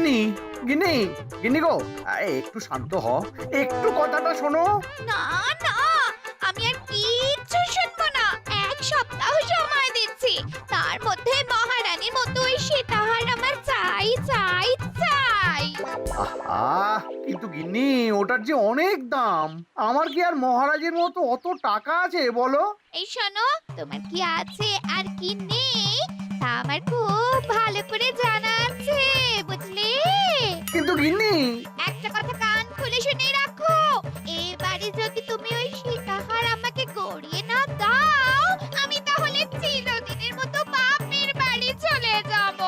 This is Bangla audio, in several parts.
গিন্নি গিন্নি গিন্নি গো, একটু শান্ত হ, একটু কথাটা শোনো। না না, আমি আর কিচ্ছু শুনবো না। এক সপ্তাহ সময় দিচ্ছি, তার মধ্যে মহারানীর মতো ওই সীতাহার আমার চাই চাই চাই। আহ, কিন্তু গিন্নি ওটার যে অনেক দাম, আমার কি আর মহারাজের মতো অত টাকা আছে বলো? এই শোনো, তোমার কি আছে আর কি নেই তা আমার খুব ভালো করে জানা আছে, বুঝলে? কিন্তু গিন্নি, একটা কথা কান খুলে শুনে রাখো, এবারে যদি তুমি ওই সীতাহার আমাকে গড়িয়ে না দাও, আমি তাহলে চিরদিনের মতো বাপের বাড়ি চলে যাব।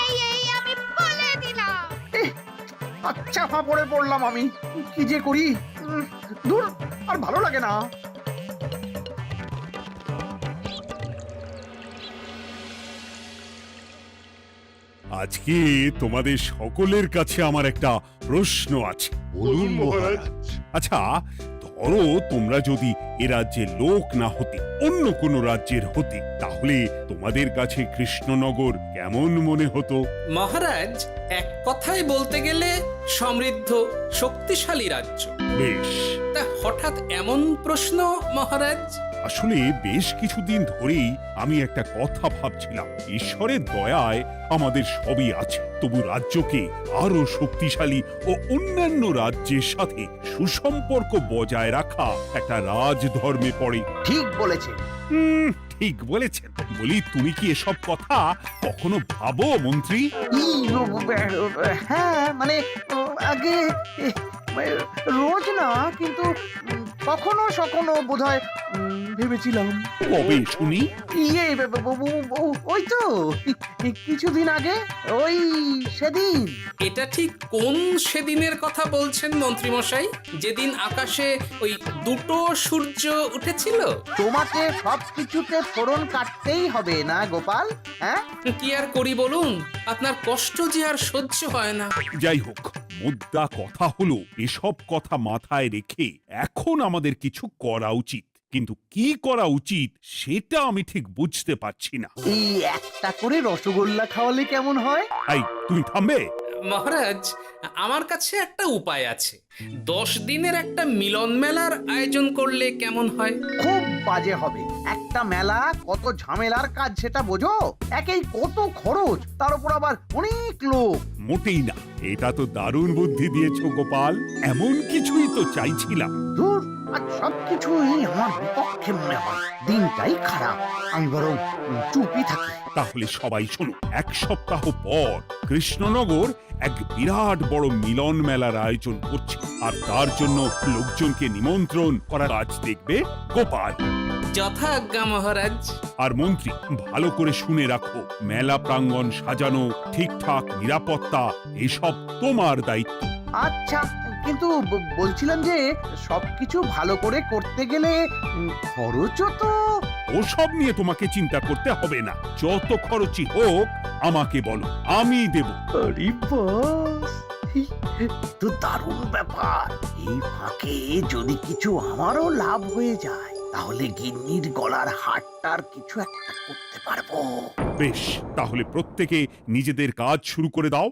এই এই আমি বলে দিলাম। আচ্ছা ফাঁপড়ে পড়লাম আমি, কি যে করি। দূর, আর ভালো লাগে না। আজকে তোমাদের সকলের কাছে আমার একটা প্রশ্ন আছে। বলুন মহারাজ। আচ্ছা, ধরো তোমরা যদি এ রাজ্যের লোক না হতে, অন্য কোনো রাজ্যের হতে, তাহলে তোমাদের কাছে কৃষ্ণনগর কেমন মনে হতো? মহারাজ, এক কথায় বলতে গেলে সমৃদ্ধ শক্তিশালী রাজ্য। বেশ, তা হঠাৎ এমন প্রশ্ন মহারাজ? আসলে বেশ কিছুদিন ধরেই আমি একটা কথা ভাবছিলাম। ঈশ্বরের দয়ায় আমাদের সবই আছে, তবু রাজ্যকে আরো শক্তিশালী ও অন্যান্য রাজ্যের সাথে সুসম্পর্ক বজায় রাখা একটা রাজধর্মে পড়ে। ঠিক বলেছে। ঠিক বলেছেন। বলি, তুমি কি এসব কথা কখনো ভাবো মন্ত্রী? হ্যাঁ, মানে আগে রোজ না, কিন্তু কখনো সখনো বোধহয় ভেবেছিলাম। কবে শুনি? ইয়ে, ওই তো কিছুদিন আগে, ওই সেদিন। এটা ঠিক কোন সেদিনের কথা বলছেন মন্ত্রী মশাই? যেদিন আকাশে ওই দুটো সূর্য উঠেছিল? তোমাকে সবকিছুতে ফোড়ন কাটতেই হবে না গোপাল, হ্যাঁ? কি আর করি বলুন, আপনার কষ্ট যে আর সহ্য হয় না। যাই হোক, মুদ্রা কথা হলো, এসব কথা মাথায় রেখে এখন আমাদের কিছু করা উচিত। কিন্তু কি করা উচিত সেটা আমি ঠিক বুঝতে পারছি না। এই একটা করে রসগোল্লা খাওয়ালে কেমন হয়? এই, তুমি থামবে? মহারাজ, আমার কাছে একটা উপায় আছে। 10 দিনের একটা মিলন মেলার আয়োজন করলে কেমন হয়? খুব বাজে হবে। একটা মেলা কত ঝামেলার কাজ সেটা বোঝো? একেই কত খরচ, তার উপর আবার অনেক লোক। মোটেই না, এটা তো দারুণ বুদ্ধি দিয়েছো গোপাল। এমন কিছুই তো চাইছিলাম। দূর, আর সবকিছুই আমার বিপক্ষে মনে হয়। দিনটাই খারাপ, আমি বরং চুপই থাকি। তাহলে সবাই শোনো, 1 সপ্তাহ পর কৃষ্ণনগর এক বিরাট বড় মিলন মেলার আয়োজন করছে, আর তার জন্য লোকজনকে নিমন্ত্রণ করার কাজ দেখবে গোপাল। যথা আজ্ঞা মহারাজ। আর মন্ত্রী, ভালো করে শুনে রাখো, মেলা প্রাঙ্গণ সাজানো, ঠিকঠাক নিরাপত্তা, এসব তোমার দায়িত্ব। আচ্ছা, কিন্তু বলছিলাম যে সবকিছু ভালো করে করতে গেলে খরচও তো। ওসব নিয়ে তোমাকে চিন্তা করতে হবে না। যত খরচই হোক আমাকে বলো, আমি দেব। আরে বাস, তো দারুণ ব্যাপার। এই ফাঁকে যদি কিছু আমারও লাভ হয়ে যায়, তাহলে গিন্নির গলার হারটার কিছু একটা করতে পারবো। বেশ, তাহলে প্রত্যেকে নিজেদের কাজ শুরু করে দাও।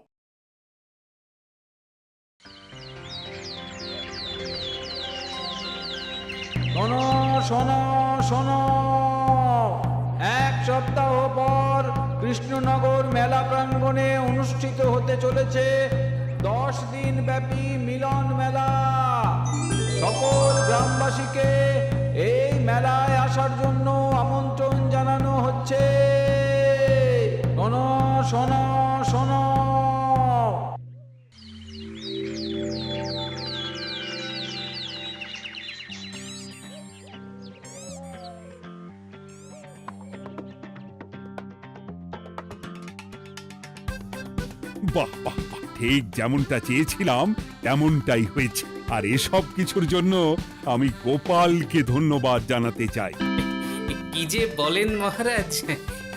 শোনো শোনো শোনো, 1 সপ্তাহ পর কৃষ্ণনগর মেলা প্রাঙ্গণে অনুষ্ঠিত হতে চলেছে 10 দিন ব্যাপী মিলন মেলা। সকল গ্রামবাসীকে এই মেলায় আসার জন্য আমন্ত্রণ জানানো হচ্ছে। শোনো শোনো শোনো। বাহ বাহ বাহ, ঠিক যেমনটা চেয়েছিলাম তেমনটাই হয়েছে। আর এসব কিছুর জন্য আমি গোপালকে ধন্যবাদ জানাতে চাই। কি যে বলেন মহারাজ,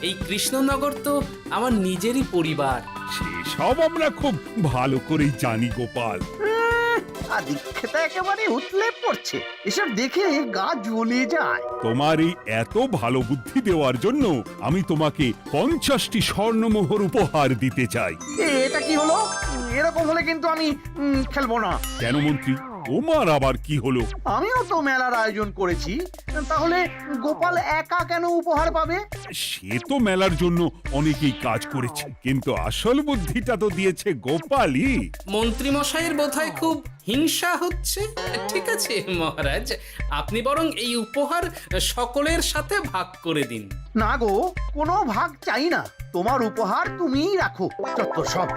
এই কৃষ্ণনগর তো আমার নিজেরই পরিবার। সেসব আমরা খুব ভালো করেই জানি গোপাল। আদিক্ষেতা একেবারে উতলে পড়ছে। এসব দেখে গা জ্বলিয়ে যায়। তোমার এই এত ভালো বুদ্ধি দেওয়ার জন্য আমি তোমাকে 50টি স্বর্ণমোহর উপহার দিতে চাই। এটা কি হলো? এরকম হলে কিন্তু আমি খেলবো না। কেন মন্ত্রী, তোমার আবার কি হলো? আমিও তো মেলার আয়োজন করেছি, তাহলে গোপাল একা কেন উপহার পাবে? সে তো মেলার জন্য অনেকেই কাজ করেছে, কিন্তু আসল বুদ্ধিটা তো দিয়েছে গোপালই। মন্ত্রী মশাইয়ের বোধহয় খুব হিংসা হচ্ছে। ঠিক আছে মহারাজ, আপনি বরং এই উপহার সকলের সাথে ভাগ করে দিন। না গো, কোনো ভাগ চাই না। তোমার উপহার তুমিই রাখো। যত সব।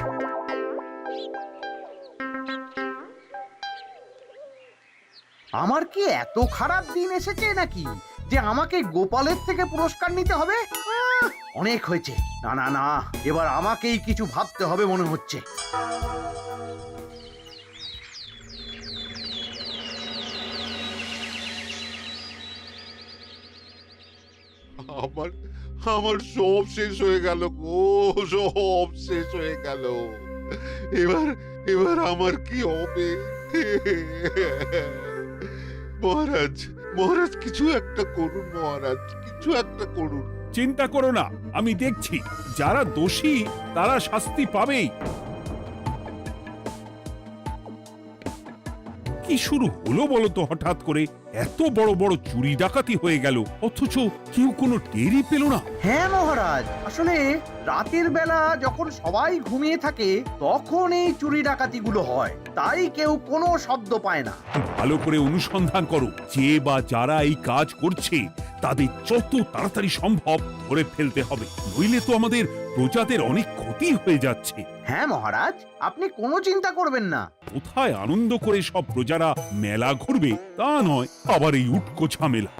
আমার কি এত খারাপ দিন এসেছে নাকি যে আমাকে গোপালের থেকে পুরস্কার নিতে হবে? অনেক হয়েছে। না না না, এবার আমাকেই কিছু ভাবতে হবে মনে হচ্ছে। আমার আমার সব শেষ হয়ে গেল গো, সব শেষ হয়ে গেল। এবার এবার আমার কি হবে? মহারাজ, মহারাজ কিছু একটা করুন, মহারাজ কিছু একটা করুন। চিন্তা করো না, আমি দেখছি। যারা দোষী তারা শাস্তি পাবেই। কি শুরু হলো বলো তো হঠাৎ করে? এত বড় বড় চুরি ডাকাতি হয়ে গেল, অথচ কেউ কোনো টেরই পেল না। হ্যাঁ মহারাজ, আসলে রাতের বেলা যখন সবাই ঘুমিয়ে থাকে তখন এই চুরি ডাকাতিগুলো হয়, তাই কেউ কোনো শব্দ পায় না। ভালো করে অনুসন্ধান করো, যে বা যারা এই কাজ করছে তাদের যত তাড়াতাড়ি সম্ভব ধরে ফেলতে হবে, নইলে তো আমাদের প্রজাদের অনেক ক্ষতি হয়ে যাচ্ছে। হ্যাঁ মহারাজ, আপনি কোনো চিন্তা করবেন না। কোথায় আনন্দ করে সব প্রজারা মেলা ঘুরবে তা নয়, আবার এই উটকো ঝামেলা।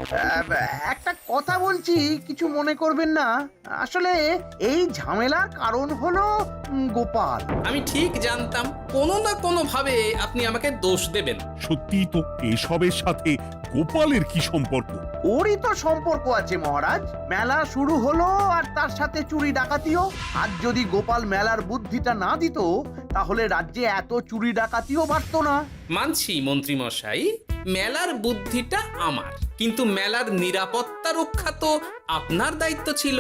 একটা কথা বলছি, কিছু মনে করবেন না। আসলে এই ঝামেলার কারণ হলো গোপাল। আমি ঠিক জানতাম কোনো না কোনো ভাবে আপনি আমাকে দোষ দেবেন। সত্যি তো, এসবের সাথে গোপালের কি সম্পর্ক? ওরই তো সম্পর্ক আছে মহারাজ। মেলা শুরু হলো আর তার সাথে চুরি ডাকাতিও। আর যদি গোপাল মেলার বুদ্ধিটা না দিত তাহলে রাজ্যে এত চুরি ডাকাতিও বাড়তো না। মানছি মন্ত্রী মশাই, মেলার বুদ্ধিটা আমার, কিন্তু মেলার নিরাপত্তা রক্ষা তো আপনার দায়িত্ব ছিল।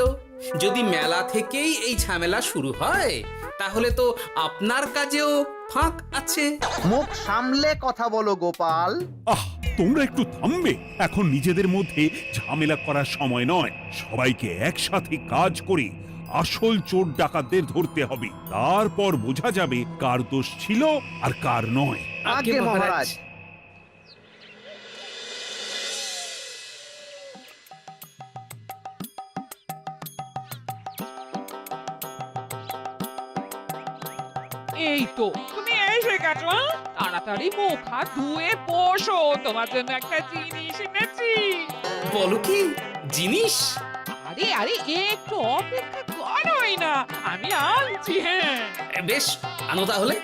যদি মেলা থেকেই এই ঝামেলা শুরু হয় তাহলে তো আপনার কাজেও ফাঁক আছে। মুখ সামলে কথা বলো গোপাল। আহ, তোমরা একটু থামবে? এখন নিজেদের মধ্যে ঝামেলা করার সময় নয়। সবাইকে একসাথে কাজ করে আসল চোর ডাকাতদের ধরতে হবে, তারপর বোঝা যাবে কার দোষ ছিল আর কার নয়। আগে মহারাজ। এই তো তুমি এসে গেছো। তাড়াতাড়ি মুখ হাত ধুয়ে বসো, তোমার জন্য একটা জিনিস এনেছি। বলো কি জিনিস? আরে আরে একটু অপেক্ষা করোই না, আমি আনছি। হ্যাঁ বেশ, আনো তাহলে।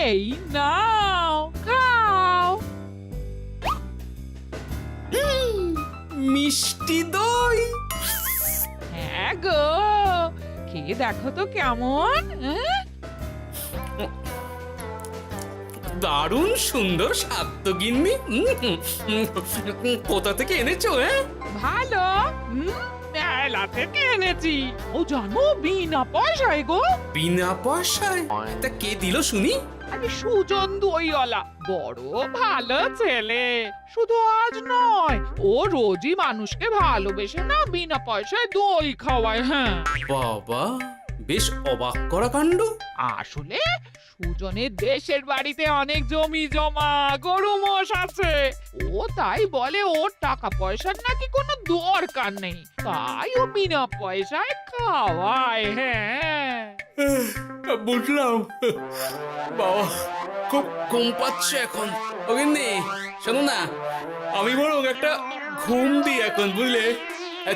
এই নাও, খাও। মিষ্টি দই। হ্যাঁ গো, খেয়ে দেখো তো কেমন। দারুণ সুন্দর স্বাদ তো গিন্নি। কোথা থেকে এনেছো? ভালো, মেলা থেকে এনেছি। ও জানো, বিনা পয়সায় গো। বিনা পয়সায়? তা কে দিল শুনি? আরে সুজন দইওয়ালা, বড় ভালো ছেলে। শুধু আজ নয়, ও রোজই মানুষকে ভালোবেসে না বিনা পয়সায় দই খাওয়ায়। হ্যাঁ বাবা, বেশ অবাক করা কাণ্ড। আসলে সুজনের দেশের বাড়িতে অনেক জমি জমা, গরু মোষ আছে। ও তাই বলে ওর টাকা পয়সার নাকি কোনো দরকার নেই, তাই ও বিনা পয়সায় খাওয়ায়। হ্যাঁ বুঝলাম। বাবা, খুব ঘুম পাচ্ছে এখন। ও গিন্নি, শোনো না, আমি বরং একটা ঘুম দিই এখন, বুঝলে?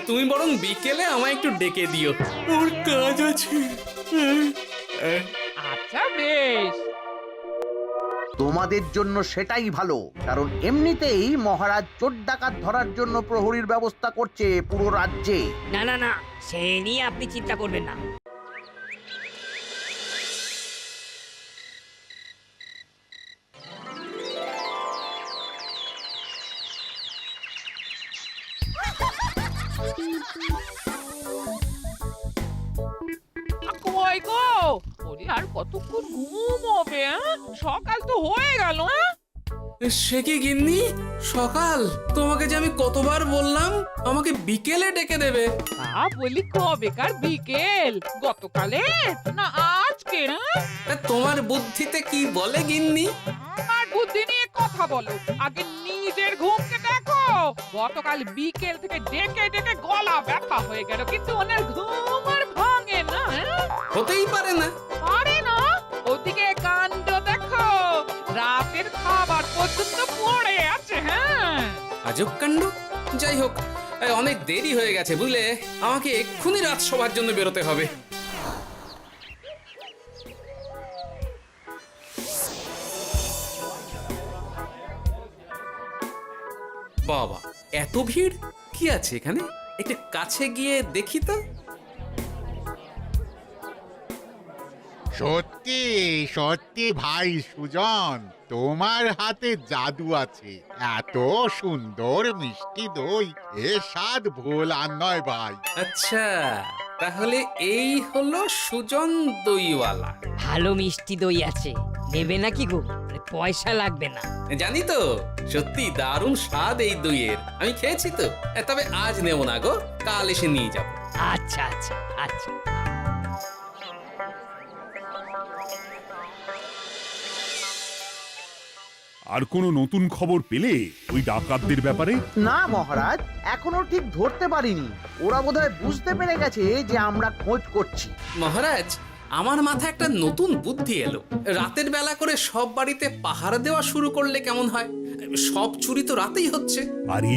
তুমি বরং বিকেলে আমায় একটু ডেকে দিও, ওর কাজ আছে। আচ্ছা বেশ। তোমাদের জন্য সেটাই ভালো, কারণ এমনিতেই মহারাজ চোর ডাকাত ধরার জন্য প্রহরীর ব্যবস্থা করছে পুরো রাজ্যে। না না না, সে নিয়ে আপনি চিন্তা করবেন না। করে আর কতক্ষণ ঘুমোবে? সকাল তো হয়ে গেল। সে কি গিন্নি, সকাল? তোমাকে যে আমি কতবার বললাম আমাকে বিকেলে ডেকে দেবে। তা বলি কবেকার বিকেল? গতকালে না আজকে? তা তোমার বুদ্ধিতে কি বলে গিন্নি? আর বুদ্ধি নিয়ে কথা বলো, আগে নিজের ঘুমকে দেখো। গতকাল বিকেল থেকে ডেকে ডেকে গলা ব্যথা হয়ে গেল, কিন্তু ওনার ঘুম আর ভাঙে না। হতেই পারে না। পারে না? ওদিকে কাণ্ড দেখো, রাতের খাবার পর্যন্ত পড়ে আছে। হ্যাঁ, আজব কাণ্ড। যাই হোক, অনেক দেরি হয়ে গেছে বুঝলে, আমাকে এক্ষুনি রাজসভার জন্য বেরোতে হবে। বাবা, এত ভিড় কি আছে এখানে? একটু কাছে গিয়ে দেখি তো। সত্যি সত্যি ভাই সুজন, তোমার হাতে জাদু আছে। এত সুন্দর মিষ্টি দই, এ স্বাদ ভোলার নয় ভাই। আচ্ছা, তাহলে এই হলো সুজন দইওয়ালা। ভালো মিষ্টি দই আছে, নেবে নাকি গো? পয়সা লাগবে না। জানি তো, সত্যি দারুণ স্বাদ এই দইয়ের। আমি খেয়েছি তো। তবে আজ নেব না গো, কাল এসে নিয়ে যাব। আচ্ছা আচ্ছা আচ্ছা। আর কোনো নতুন খবর পেলে ওই ডাকাতদের ব্যাপারে? না মহারাজ, এখনো ঠিক ধরতে পারিনি। ওরা বোধহয় বুঝতে পেরে গেছে যে আমরা খোঁজ করছি। মহারাজ, আমার মাথায় একটা নতুন বুদ্ধি এলো। রাতের বেলা করে সব বাড়িতে পাহারা দেওয়া শুরু করলে কেমন হয়? সব চুরি তো রাতেই হচ্ছে। আরে,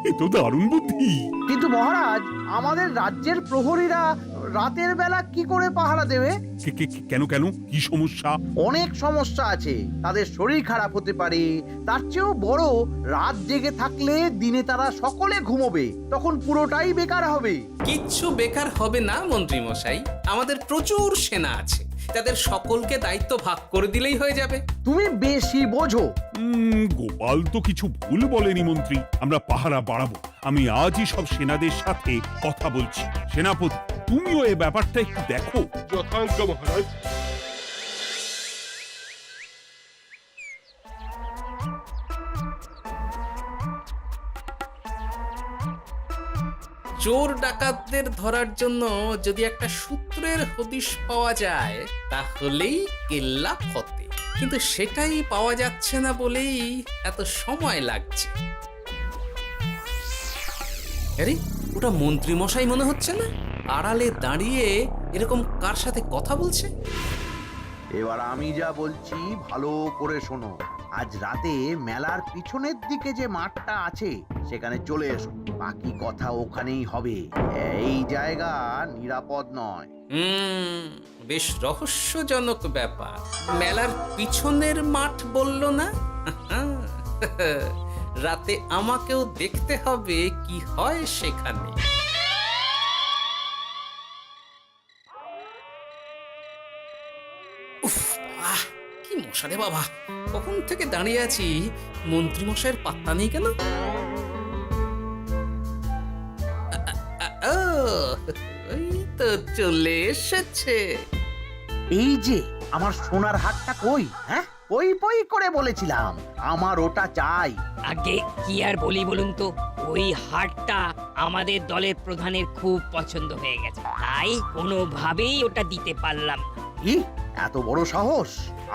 এ তো দারুণ বুদ্ধি। কিন্তু মহারাজ, আমাদের রাজ্যের প্রহরীরা রাতের বেলা কি করে পাহারা দেবে? কেন কেন, কি সমস্যা? অনেক সমস্যা আছে। তাদের শরীর খারাপ হতে পারে, তার চেয়েও বড়, রাত জেগে থাকলে দিনে তারা সকলে ঘুমোবে, তখন পুরোটাই বেকার হবে। কিচ্ছু বেকার হবে না মন্ত্রী মশাই, আমাদের প্রচুর সেনা আছে, তাদের সকলকে দায়িত্ব ভাগ করে দিলেই হয়ে যাবে। তুমি বেশি বোঝো। গোপাল তো কিছু ভুল বলেনি মন্ত্রী, আমরা পাহারা বাড়াবো। আমি আজই সব সেনাদের সাথে কথা বলছি। সেনাপতি, তুমিও এ ব্যাপারটা একটু দেখো। যথাজ্ঞা মহারাজ। চোর ডাকাতদের ধরার জন্য যদি একটা সূত্রের হদিশ পাওয়া যায় তাহলেই কেল্লা ফতে, কিন্তু সেটাই পাওয়া যাচ্ছে না বলেই এত সময় লাগছে। আরে, ওটা মন্ত্রী মশাই মনে হচ্ছে না? আড়ালে দাঁড়িয়ে এরকম কার সাথে কথা বলছে? এবার আমি যা বলছি ভালো করে শোনো। আজ রাতে মেলার পিছনের দিকে যে মাঠটা আছে সেখানে চলে এসো। বাকি কথা ওখানেই হবে। এই জায়গা নিরাপদ নয়। বেশ রহস্যজনক ব্যাপার। মেলার পিছনের মাঠ বলল না? রাতে আমাকেও দেখতে হবে কি হয় সেখানে। উফ, কি মশা রে বাবা! কখন থেকে দাঁড়িয়ে আছি, মন্ত্রী মশাইয়ের পাত্তা নেই কেন? এই তো চলে এসেছে। এই যে আমার সোনার হাটটা কই? হ্যাঁ, পই পই করে বলেছিলাম আমার ওটা চাই। আগে কি আর বলি বলুন তো, ওই হারটা আমাদের দলের প্রধানের খুব পছন্দ হয়ে গেছে, তাই কোনোভাবেই ওটা দিতে পারলাম না। কি এত বড় সাহস!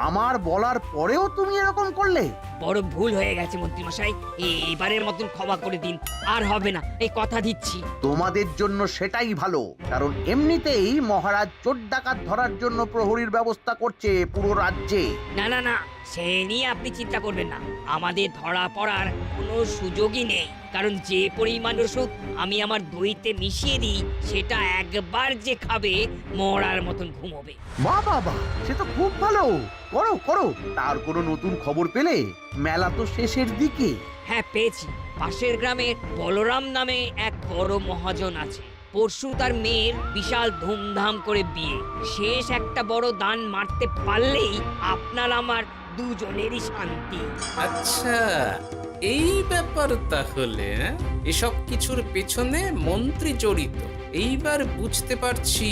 আমার বলার পরেও তুমি এরকম করলে? বড় ভুল হয়ে গেছে মন্ত্রী মশাই, এবারের মতন ক্ষমা করে দিন, আর হবে না, এই কথা দিচ্ছি। তোমাদের জন্য সেটাই ভালো, কারণ এমনিতেই মহারাজ চোর ডাকাত ধরার জন্য প্রহরীর ব্যবস্থা করছে পুরো রাজ্যে। না না না, সে নিয়ে আপনি চিন্তা করবেন না, আমাদের ধরা পড়ার কোনো সুযোগই নেই, কারণ যে পরিমাণ ওষুধ আমি আমার দইতে মিশিয়ে দিই সেটা একবার যে খাবে মরার মতন ঘুমোবে। বাহ বাহ বাহ, সে তো খুব ভালো। করো করো। তার কোনো নতুন খবর পেলে? মেলা তো শেষের দিকে। হ্যাঁ পেয়েছি, পাশের গ্রামের বলরাম নামে এক বড় মহাজন আছে। পরশু তার মেয়ের বিশাল ধুমধাম করে বিয়ে। শেষ একটা বড় দান মারতে পারলেই আপনার আমার দুজনেরই শান্তি। আচ্ছা, এই ব্যাপার তাহলে হ্যাঁ? এসব কিছুর পেছনে মন্ত্রী জড়িত। এইবার বুঝতে পারছি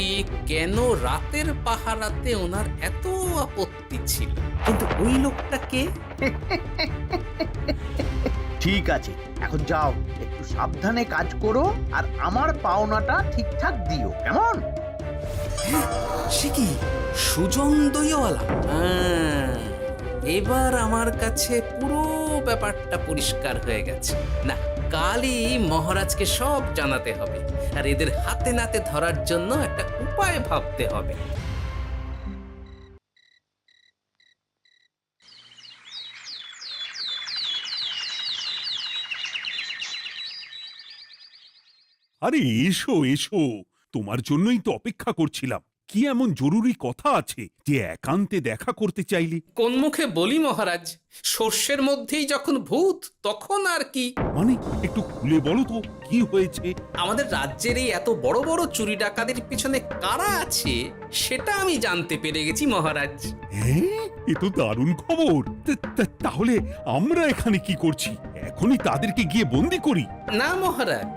কেন রাতের পাহারাতে ওনার এত আপত্তি ছিল। কিন্তু ওই লোকটা কে? ঠিক আছে, এখন যাও, একটু সাবধানে কাজ করো আর আমার পাওনাটা ঠিকঠাক দিও, কেমন? সে কি সুজন দইওয়ালা? এবার আমার কাছে পুরো ব্যাপারটা পরিষ্কার হয়ে গেছে। না, কালই মহারাজকে সব জানাতে হবে, আর এদের হাতে নাতে ধরার জন্য একটা উপায় ভাবতে হবে। আরে এসো এসো, তোমার জন্যই তো অপেক্ষা করছিলাম। কি এমন জরুরি কথা আছে যে একান্তে দেখা করতে চাইলে? কোন মুখে বলি মহারাজ, সর্ষের মধ্যেই যখন ভূত তখন আর কি। মানে একটু খুলে বলো তো কি হয়েছে? আমাদের রাজ্যের এই এত বড় বড় চুরি ডাকাতির পিছনে কারা আছে সেটা আমি জানতে পেরে গেছি মহারাজ। হ্যাঁ, এ তো দারুণ খবর। তাহলে আমরা এখানে কি করছি? এখনই তাদেরকে গিয়ে বন্দি করি? না মহারাজ,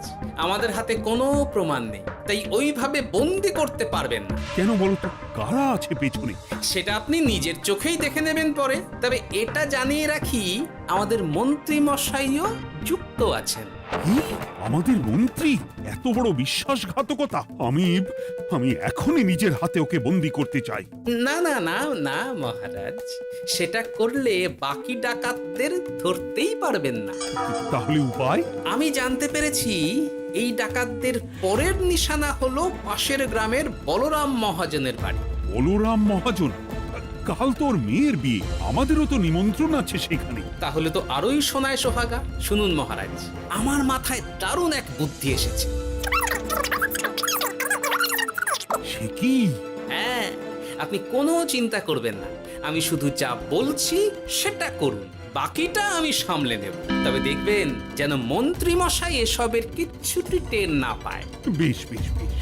আমাদের হাতে কোনো প্রমাণ নেই, তাই ওইভাবে বন্দি করতে পারবেন না। কেন বলো তো, কারা আছে পেছনে? সেটা আপনি নিজের চোখেই দেখে নেবেন পরে। তবে এটা জানিয়ে রাখি, আমাদের মন্ত্রী মশাইও যুক্ত আছেন। কি? আমাদের মন্ত্রী? এত বড় বিশ্বাসঘাতকতা! আমি এখনই নিজের হাতে ওকে বন্দি করতে চাই। না না না না মহারাজ, সেটা করলে বাকি ডাকাতদের ধরতেই পারবেন না। তাহলে উপায়? আমি জানতে পেরেছি এই ডাকাতদের পরের নিশানা হলো পাশের গ্রামের বলরাম মহাজনের বাড়ি। বলরাম মহাজন? কাল তোর মেয়ের বিয়ে, আমাদেরও তো নিমন্ত্রণ আছে সেখানে। তাহলে তো আরোই সোনায় সোহাগা। শুনুন মহারাজ, আমার মাথায় দারুণ এক বুদ্ধি এসেছে। সে কি? হ্যাঁ, আপনি কোনো চিন্তা করবেন না, আমি শুধু যা বলছি সেটা করুন, বাকিটা আমি সামলে নেব। তবে দেখবেন যেন মন্ত্রী মশাই এসবের কিচ্ছুটি টের না পায়। বেশ বেশ বেশ।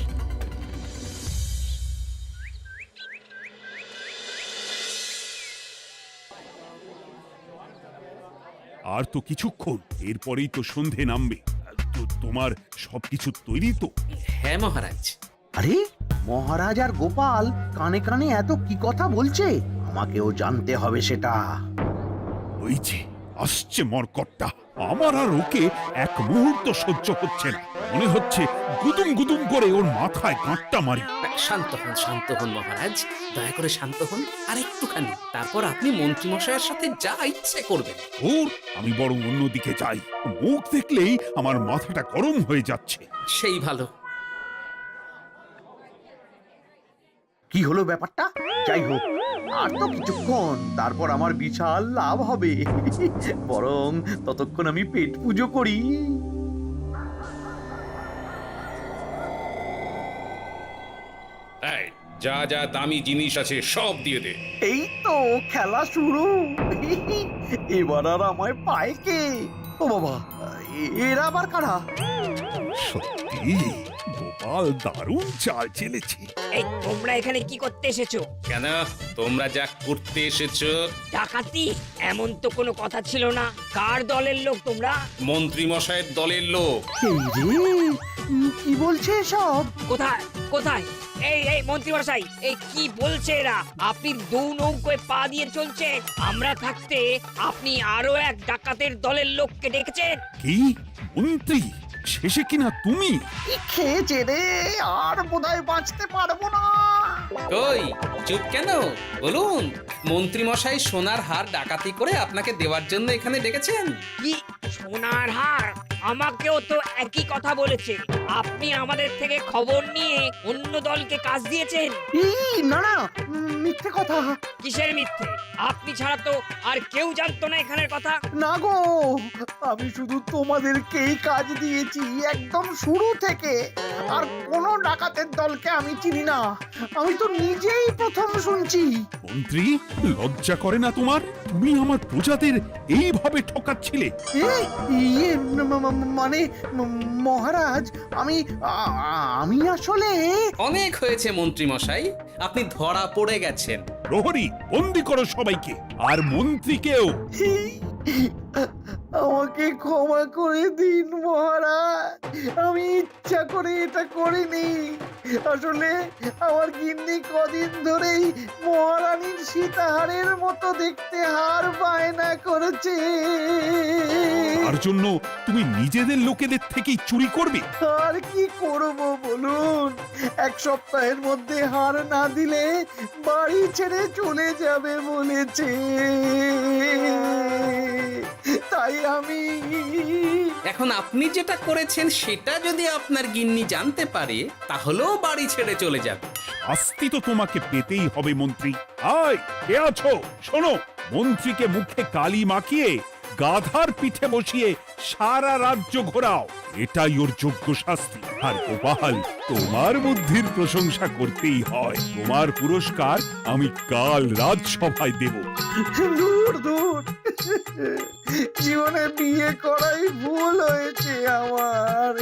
আর তো কিছুক্ষণ, এরপরেই তো সন্ধে নামবে। তো তোমার সবকিছু তৈরি তো? হ্যাঁ মহারাজ। আরে মহারাজ আর গোপাল কানে কানে এত কি কথা বলছে, আমাকেও জানতে হবে সেটা। ওই যে আসছে মরকটটা, আমার আর ওকে এক মুহূর্ত সহ্য হচ্ছে না। মনে হচ্ছে গুদুম গুদুম করে ওর মাথায় গাঁটটা মারি। শান্ত হন মহারাজ, দয়া করে শান্ত হন আর একটুখানি, তারপর আপনি মন্ত্রী মশাইয়ের সাথে যা ইচ্ছে করবেন। ওর আমি বরং অন্যদিকে যাই, মুখ দেখলেই আমার মাথাটা গরম হয়ে যাচ্ছে। সেই ভালো। কি হলো ব্যাপারটা? যাই হোক, আর তো কিছুক্ষণ, তারপর আমার বিশাল লাভ হবে। বরং ততক্ষণ আমি পেট পুজো করি। যা যা দামি জিনিস আছে সব দিয়ে দে। এই তো খেলা শুরু। এবার আর আমায় পায় কে? ও বাবা, এরা আবার কারা? সত্যি গোপাল দারুণ চাল চেলেছে। এই তোমরা এখানে কি করতে এসেছো? কেন, তোমরা যা করতে এসেছো? ডাকাতি? এমন তো কোনো কথা ছিল না। কার দলের লোক তোমরা? মন্ত্রী মশাইয়ের দলের লোক। এই রে, কি বলছে সব? কোথায় কোথায়? এই মন্ত্রী মশাই, এই কি বলছে এরা? আপনি দু নৌকোয় পা দিয়ে চলছেন, আমরা থাকতে আপনি আরো এক ডাকাতের দলের লোককে ডেকেছেন। কি মন্ত্রী? শেষে কিনা তুমি? কি খেয়েছে রে, আর বোধহয় বাঁচতে পারবো না। কই, চুপ কেন? বলুন, মন্ত্রী মশাই সোনার হার ডাকাতি করে আপনাকে দেওয়ার জন্য এখানে ডেকেছেন। কি সোনার হার? আমাকেও তো একই কথা বলেছে। আপনি আমাদের থেকে খবর নিয়ে অন্য দলকে কাজ দিয়েছেন। এই না না, মিথ্যে কথা। কিসের মিথ্যে? আপনি ছাড়া তো আর কেউ জানতো না এখানের কথা। না গো, আমি শুধু তোমাদেরকেই কাজ দিয়েছি একদম শুরু থেকে। আর কোনো ডাকাতের দলকে আমি চিনি না, আমি তো নিজেই প্রথম শুনছি। মন্ত্রী, লজ্জা করে না তোমার? তুমি আমার প্রজাদের এইভাবে ঠকাচ্ছিলে। ইয়ে মানে মহারাজ, আমি আসলে। অনেক হয়েছে মন্ত্রী মশাই, আপনি ধরা পড়ে গেছেন। প্রহরী, বন্দি করো সবাইকে, আর মন্ত্রীকেও। আমাকে ক্ষমা করে দিন মহারাজ, আমি ইচ্ছা করে এটা করিনি। আসলে আমার গিন্নি কদিন ধরেই মহারানীর সীতাহারের মতো দেখতে হার বায়না করেছে। তার জন্য তুমি নিজেদের লোকেদের থেকেই চুরি করবে? আর কি করব বলুন, এক সপ্তাহের মধ্যে হার না দিলে বাড়ি ছেড়ে চলে যাবে বলেছে। তাই আমি এখন আপনি যেটা করেছেন সেটা যদি আপনার গিন্নি জানতে পারে তাহলেও বাড়ি ছেড়ে চলে যাবে। শাস্তি তো তোমাকে পেতেই হবে মন্ত্রী। আয়, কে আছো? শোনো, মন্ত্রীকে মুখে কালি মাখিয়ে গাধার পিঠে বসিয়ে সারা রাজ্য ঘোরাও, এটাই ওর যোগ্য শাস্তি। আর গোপাল, তোমার বুদ্ধির প্রশংসা করতেই হয়। তোমার পুরস্কার আমি কাল রাজসভায় দেব। দূর দূর, জীবনে বিয়ে করাই ভুল হয়েছে আমার।